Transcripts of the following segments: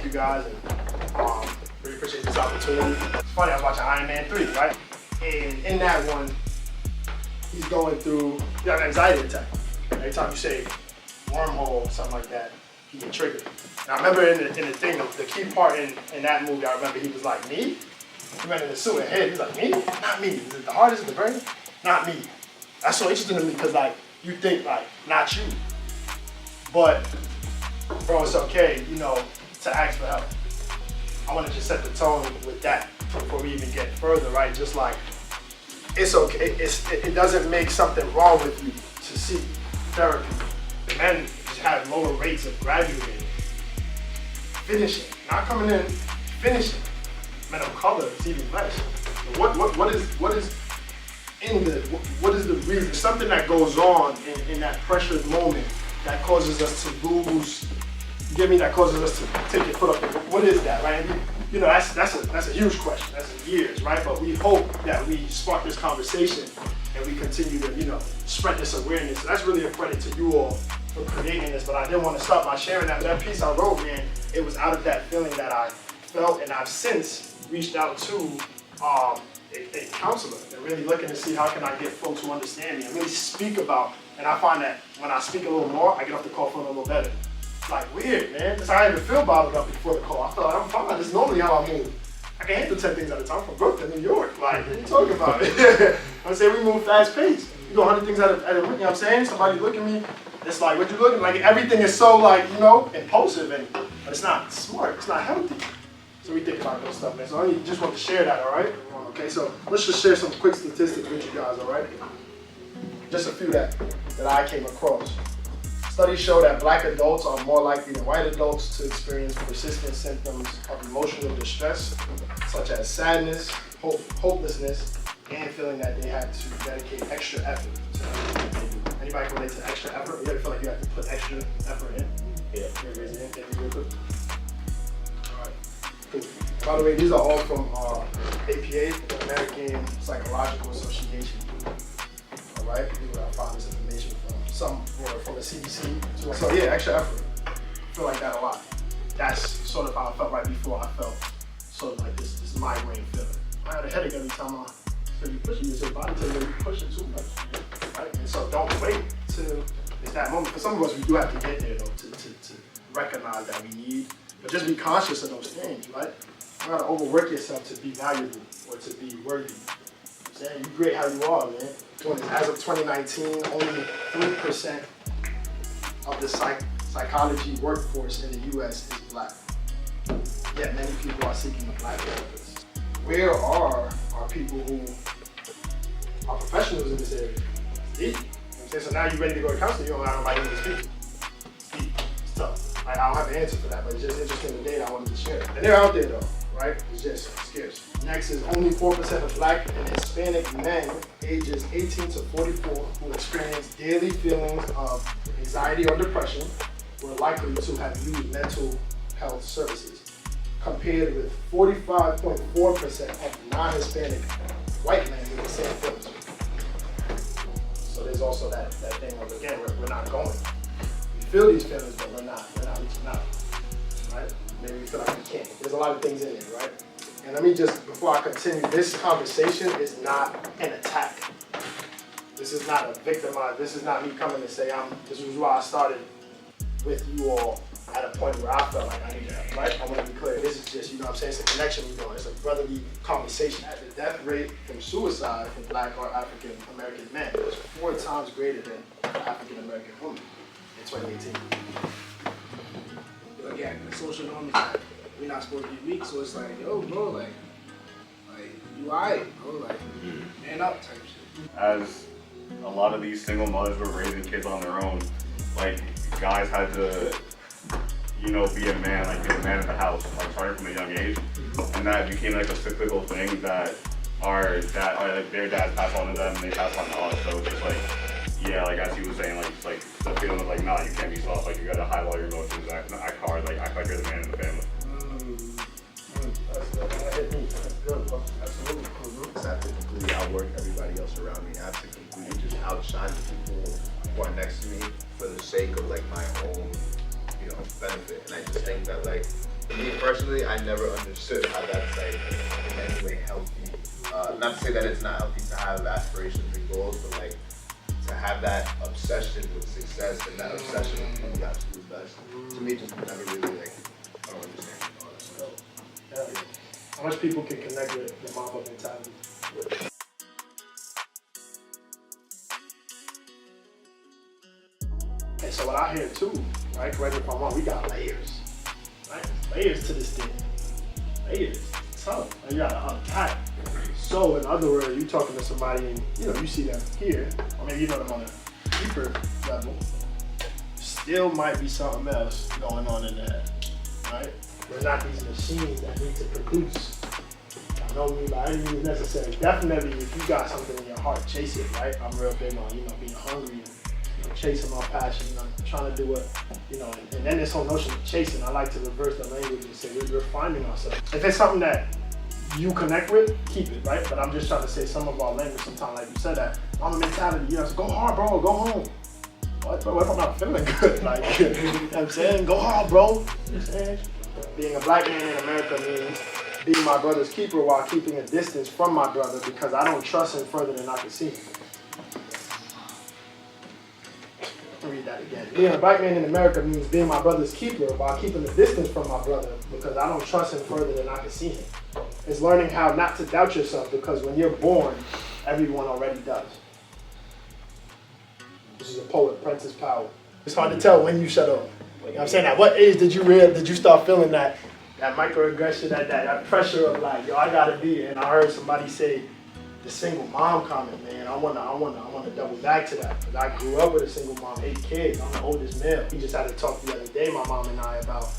you guys, and really appreciate this opportunity. It's funny, I was watching M.A.M.B.A 3, right? And in that one, he's going through an anxiety attack. Every time you say wormhole or something like that, he get triggered. And I remember in the thing, the key part in that movie, I remember he was like, me? He went in the suit and head, he was like, me? Not me. Is it the heart, is it the brain? Not me. That's so interesting to me because like, you think like, not you. But, bro, it's okay, you know, to ask for help. I want to just set the tone with that before we even get further, right? Just like, it's okay, it doesn't make something wrong with you to seek therapy. The men just have lower rates of graduating, finishing, not coming in, finishing. Men of color, it's even less. What is the reason? Something that goes on in that pressured moment that causes us to lose. You get me? That causes us to take your foot off. What is that, right? And you know, that's a huge question. That's years, right? But we hope that we spark this conversation and we continue to, you know, spread this awareness. So that's really a credit to you all for creating this. But I didn't want to stop by sharing that. That piece I wrote, man, it was out of that feeling that I felt, and I've since reached out to a counselor and really looking to see how can I get folks who understand me and really speak about. And I find that when I speak a little more, I get off the call feeling a little better. It's like weird, man. Because I didn't even feel bottled up before the call. I felt like I'm fine. This is normally how I move. I can handle 10 things at a time from Brooklyn, New York. Like, what are you talking about? I'm saying we move fast paced. You go 100 things at a you know what I'm saying? Somebody look at me, it's like, what you looking? Like everything is so like, you know, impulsive, but it's not smart, it's not healthy. So we think about those stuff, man. So I just want to share that, all right? Okay, so let's just share some quick statistics with you guys, all right? Just a few that I came across. Studies show that black adults are more likely than white adults to experience persistent symptoms of emotional distress, such as sadness, hopelessness, and feeling that they have to dedicate extra effort to everything they do. Anybody relate to extra effort? You ever feel like you have to put extra effort in? Yeah. Raise your hand. Thank you real quick. All right. Cool. By the way, these are all from A.P.A, the American Psychological Association. All right. I found this information from the CDC. So yeah, extra effort. I feel like that a lot. That's sort of how I felt right before I felt sort of like this migraine feeling. I had a headache every time I feel you pushing your body till you pushing too much. Right? And so don't wait till it's that moment. For some of us, we do have to get there though to recognize that we need, but just be conscious of those things, right? You gotta overwork yourself to be valuable or to be worthy. Saying you're great how you are, man. As of 2019, only 3% of the psychology workforce in the U.S. is black. Yet many people are seeking a black therapist. Where are people who are professionals in this area? It's deep. You know what I'm saying? So now you're ready to go to counseling, you don't have nobody to speak to. It's deep. It's tough. I don't have an answer for that, but it's just interesting the data I wanted to share. And they're out there though, right? It's just scarce. Next is only 4% of black and Hispanic men ages 18 to 44 who experience daily feelings of anxiety or depression were likely to have used mental health services, compared with 45.4% of non-Hispanic white men with the same feelings. So there's also that thing of, again, we're not going. We feel these feelings, but we're not reaching out, right? Maybe we feel like we can't. There's a lot of things in there, right? And let me just, before I continue, this conversation is not an attack. This is not a victimize. This is not me coming to say this is why I started with you all at a point where I felt like I needed help, right? I want to be clear. This is just, you know what I'm saying, it's a connection we're doing. It's a brotherly conversation. The death rate from suicide for black or African American men was 4 times greater than African American women in 2018. But again, the social norm is that we're not supposed to be weak, so it's like, yo, bro, like you alright, bro, like, man up type shit. As a lot of these single mothers were raising kids on their own, like, guys had to, you know, be a man, like, be the man of the house, like, starting from a young age. And that became, like, a cyclical thing that their dads pass on to them, and they pass on to us. So it's just, like, yeah, like, as he was saying, like, it's like, the feeling of, like, nah, you can't be soft, like, you gotta hide all your emotions, act hard, like, act like you're the man in the family. That's good. That hit me. That's good, bro. Absolutely. I have to completely outwork everybody else around me. I have to completely just outshine the people who are next to me for the sake of like my own, you know, benefit. And I just think that like For me personally, I never understood how that's like in any way healthy. Not to say that it's not healthy to have aspirations and goals, but like to have that obsession with success and that obsession with being the absolute best. To me, just never really like, I don't understand all that stuff. Yeah. How much people can connect with the Mamba mentality? And so what I hear too, right, correct me if I'm wrong, we got layers, right? Layers to this thing. Layers. It's tough. And you gotta unpack. So in other words, you talking to somebody and you see them here, or maybe you know them on a deeper level, still might be something else going on in there, right? We're not these machines that need to produce. I know me by any means necessary. Definitely if you got something in your heart, chase it, right? I'm real big on, being hungry and chasing my passion, trying to do it, and then this whole notion of chasing, I like to reverse the language and say we're finding ourselves. If it's something that you connect with, keep it, right? But I'm just trying to say some of our language sometimes, like you said that, I'm a mentality, go hard, bro, go home. What if I'm not feeling good? Like, you know what I'm saying? Go hard, bro. You know what I'm saying? Being a black man in America means being my brother's keeper while keeping a distance from my brother because I don't trust him further than I can see him. I'll read that again. Being a black man in America means being my brother's keeper while keeping a distance from my brother because I don't trust him further than I can see him. It's learning how not to doubt yourself because when you're born, everyone already does. This is a poet, Prentice Powell. It's hard to tell when you shut off. You know what I'm saying? At what age did you start feeling that microaggression, that pressure of like, yo, I gotta be? And I heard somebody say the single mom comment, man. I wanna double back to that because I grew up with a single mom, 8 kids. I'm the oldest male. We just had to talk the other day, my mom and I, about,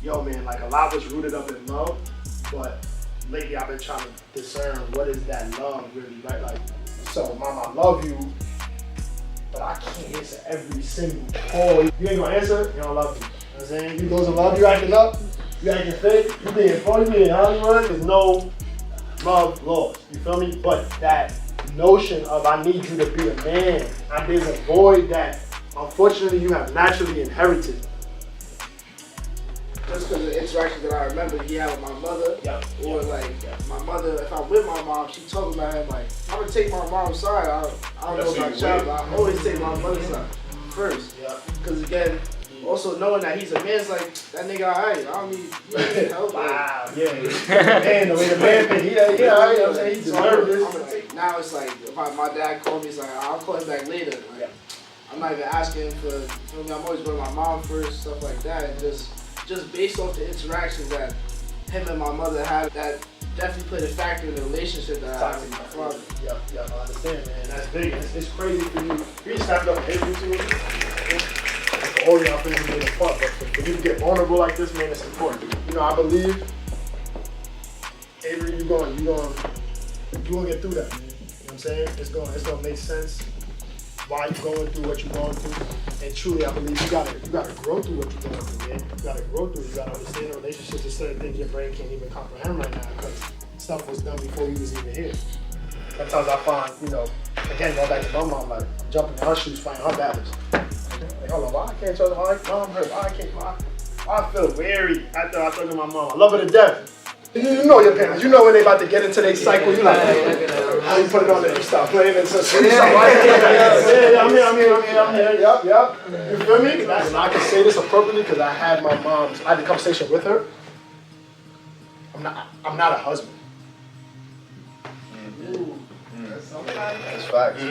yo, man, like a lot was rooted up in love, but lately I've been trying to discern what is that love really, right? Like, so mom, I love you, but I can't answer every single call. You ain't gonna answer, you don't love me. You know what I'm saying? You doesn't love you acting up, you acting fake, you being funny, being Hollywood, there's no love lost. You feel me? But that notion of I need you to be a man, there's a void that unfortunately you have naturally inherited. Just because of the interactions that I remember he had with my mother, or like my mother, if I'm with my mom, she talking about him like, I'm gonna take my mom's side. I don't know about child, but I always take my mother's side first. Because again, also knowing that he's a man, it's like, that nigga alright, I don't need help. Wow, man, the way the man been, he deserved this. Now it's like, if my dad called me, it's like, I'll call him back later. Like, I'm not even asking for, I'm always going to my mom first, stuff like that, and just based off the interactions that him and my mother had, that definitely played a factor in the relationship that I had with my father. Yep, I understand, man. That's big. It's crazy for you. You just stand up and hit me to all y'all things being apart, but for you to get vulnerable like this, man, it's important. I believe, Avery, you gonna get through that, man. You know what I'm saying? It's gonna make sense why you're going through what you're going through. And truly, I believe you gotta grow through what you're going through, man. You gotta grow through. You gotta understand the relationships. There's certain things your brain can't even comprehend right now because stuff was done before you was even here. Sometimes I find, again, going back to my mom, like jumping in her shoes, finding her battles. Like, hold on, why I can't trust her? Why I'm hurt? Why I feel weary after I talk to my mom. I love her to death. You know your parents. You know when they about to get into their cycle. You like, how you put it on there? You stop playing and so I'm here. Yep. You feel me? And I can say this appropriately because I had a conversation with her. I'm not a husband. That's facts.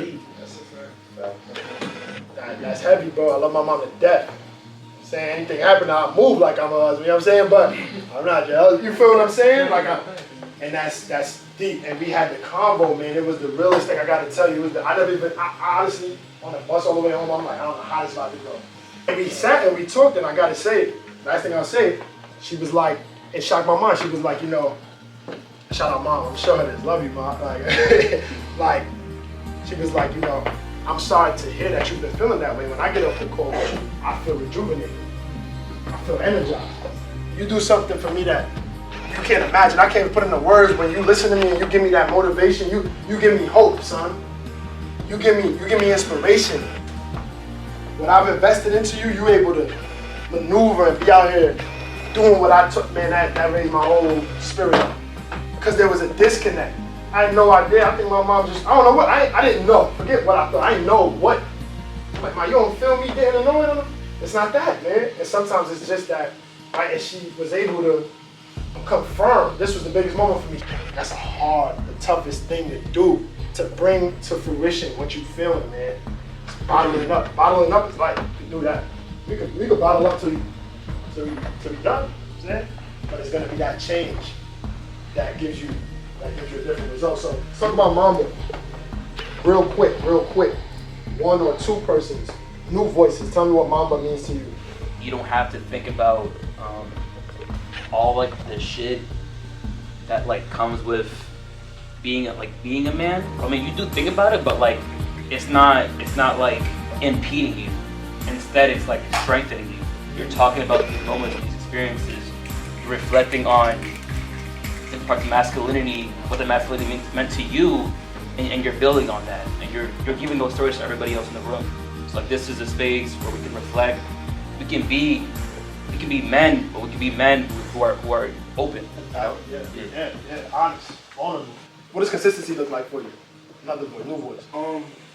That's heavy, bro. I love my mom to death. Saying anything happen, I'll move like I'm a husband, you know what I'm saying? But I'm not jealous. You feel what I'm saying? And that's deep. And we had the convo, man. It was the realest thing I got to tell you. I honestly, on the bus all the way home, I'm like, I don't know how this about to go. And we sat and we talked, and I got to say, last thing I'll say, she was like, it shocked my mind. She was like, shout out mom, I'm sure her this, love you, mom. Like, she was like, I'm sorry to hear that you've been feeling that way. When I get off the call, I feel rejuvenated. I feel energized. You do something for me that you can't imagine. I can't put into words. When you listen to me and you give me that motivation, you give me hope, son. You give me inspiration. What I've invested into you, you're able to maneuver and be out here doing what I took, man, that raised my whole spirit up. Because there was a disconnect. I had no idea. I think my mom just, I don't know what, I didn't know. Forget what I thought. I didn't know what. Like, you don't feel me getting annoyed? It's not that, man. And sometimes it's just that, right? And she was able to confirm. This was the biggest moment for me. That's the toughest thing to do, to bring to fruition what you feeling, man. It's bottling up. Bottling up is like, you can do that. We could bottle up till you're done, but it's gonna be that change that gives you a different result. So let's talk about Mamba. Real quick. One or two persons, new voices. Tell me what Mamba means to you. You don't have to think about all like the shit that like comes with being a man. I mean, you do think about it, but like it's not like impeding you. Instead, it's like strengthening you. You're talking about these moments, these experiences. You're reflecting on the part of masculinity, what the masculinity meant to you, and you're building on that. And you're giving those stories to everybody else in the room. So like this is a space where we can reflect. We can be men, but we can be men who are open. Yeah, honest, vulnerable. What does consistency look like for you? Another voice, new voice.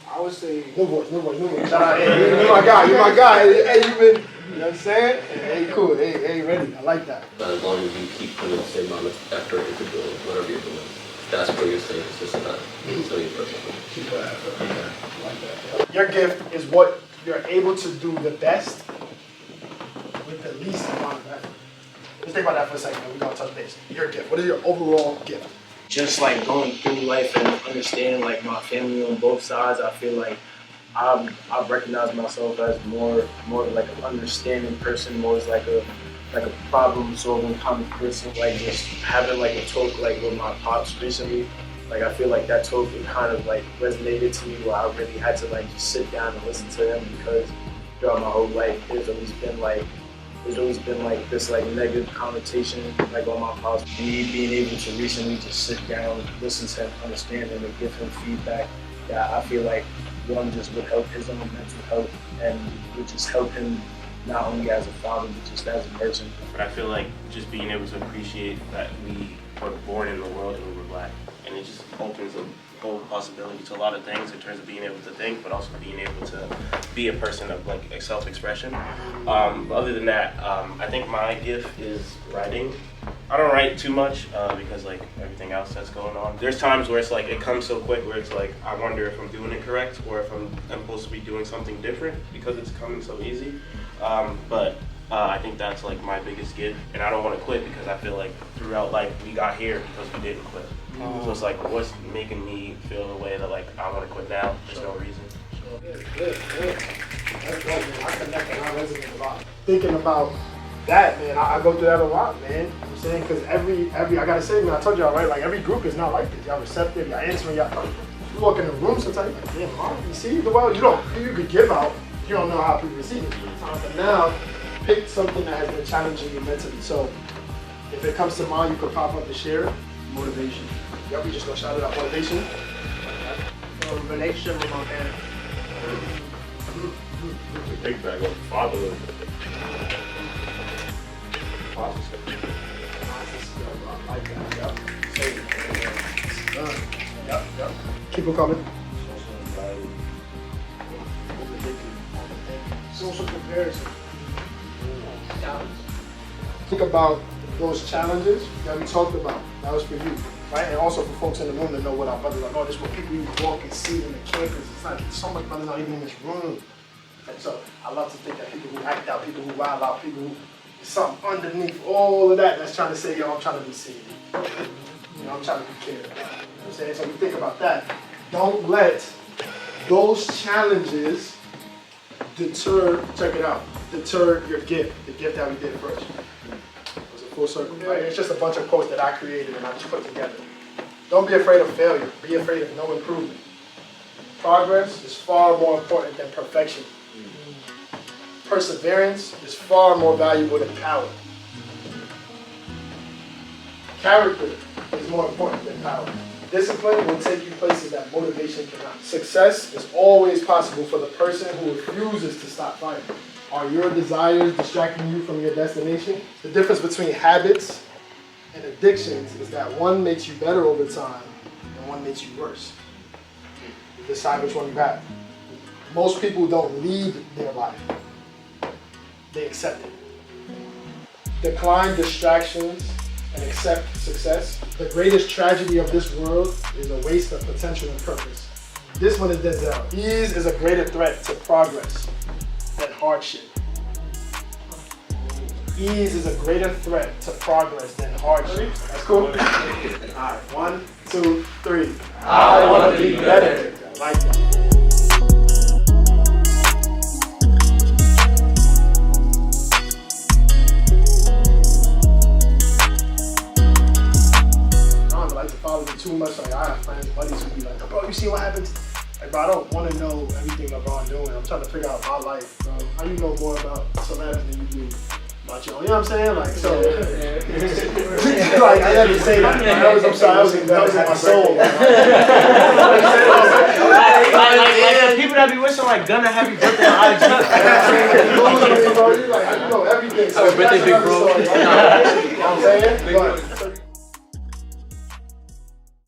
I would say New voice. Shout out, hey, you my guy. Hey, you been, you know what I'm saying? Hey, cool. Hey, ready. I like that. But as long as you keep putting the same amount of effort into doing whatever you're doing, that's where you're staying consistent at. So you're perfect. Keep that effort. Okay. I like that. Your gift is what you're able to do the best with the least amount of effort. Let's think about that for a second, and we're gonna touch base. Your gift. What is your overall gift? Just like going through life and understanding like my family on both sides, I feel like I've recognized myself as more like an understanding person, more as like a problem solving kind of person. Like just having like a talk like with my pops recently, like I feel like that talk kind of like resonated to me where I really had to like just sit down and listen to him, because throughout my whole life there's always been like this like negative connotation like on my pops. Me being able to recently just sit down, listen to him, understand him, and give him feedback that I feel like one just would help his own mental health and would just help him not only as a father but just as a person. But I feel like just being able to appreciate that we were born in the world and we were black, and it just opens a whole possibility to a lot of things in terms of being able to think, but also being able to be a person of like self-expression. Other than that, I think my gift is writing. I don't write too much because like everything else that's going on. There's times where it's like it comes so quick where it's like I wonder if I'm doing it correct or if I'm supposed to be doing something different because it's coming so easy. But I think that's like my biggest gift, and I don't want to quit because I feel like throughout life we got here because we didn't quit. So it's like, what's making me feel the way that like I want to quit now? There's no reason. Good. That's dope, man. I connect and I resonate a lot. Thinking about that, man, I go through that a lot, man. You know what I'm saying? Because every I gotta say, man, I told y'all, right? Like every group is not like this. Y'all receptive, y'all answering, y'all. You walk in the room sometimes, you're like, damn, Mom, you see the well, you could give out, you don't know how people receive it. But now, pick something that has been challenging you mentally. So if it comes to mind, you could pop up and share it. Motivation. Yep, we just gonna shout it out. Motivation. relationship with my parents. Take back what father. Yep. Keep it coming. Social comparison. Think about those challenges that we talked about. That was for you, right? And also for folks in the room to know what our brothers are. Oh, this is what people you walk and see in the campus. It's not so much brothers not even in this room. And so I love to think that people who act out, people who wild out, people who something underneath all of that's trying to say, yo, I'm trying to be seen. You know, I'm trying to be cared about. You know what I'm saying? So we think about that. Don't let those challenges deter your gift, the gift that we did first. It was a full circle, right? It's just a bunch of quotes that I created and I just put together. Don't be afraid of failure. Be afraid of no improvement. Progress is far more important than perfection. Perseverance is far more valuable than power. Character is more important than power. Discipline will take you places that motivation cannot. Success is always possible for the person who refuses to stop fighting. Are your desires distracting you from your destination? The difference between habits and addictions is that one makes you better over time and one makes you worse. You decide which one you have. Most people don't lead their life. They accept it. Decline distractions and accept success. The greatest tragedy of this world is a waste of potential and purpose. This one is Denzel. Ease is a greater threat to progress than hardship. Ease is a greater threat to progress than hardship. That's cool? Alright, 1, 2, 3. I want to be better. Like that. I don't like to follow me too much. Like, I have friends, buddies who be like, bro, you see what happened? Like, bro, I don't want to know everything LeBron doing. I'm trying to figure out my life, bro. How you know more about Celeste than you do about your own? You know what I'm saying? Like, so, like, I had to say that. Like, that was, I'm sorry, that was in my soul. Like people that be wishing like Gunna happy birthday on IG. Bro, you like, you know everything. So Happy birthday, big bro. You know what I'm saying? But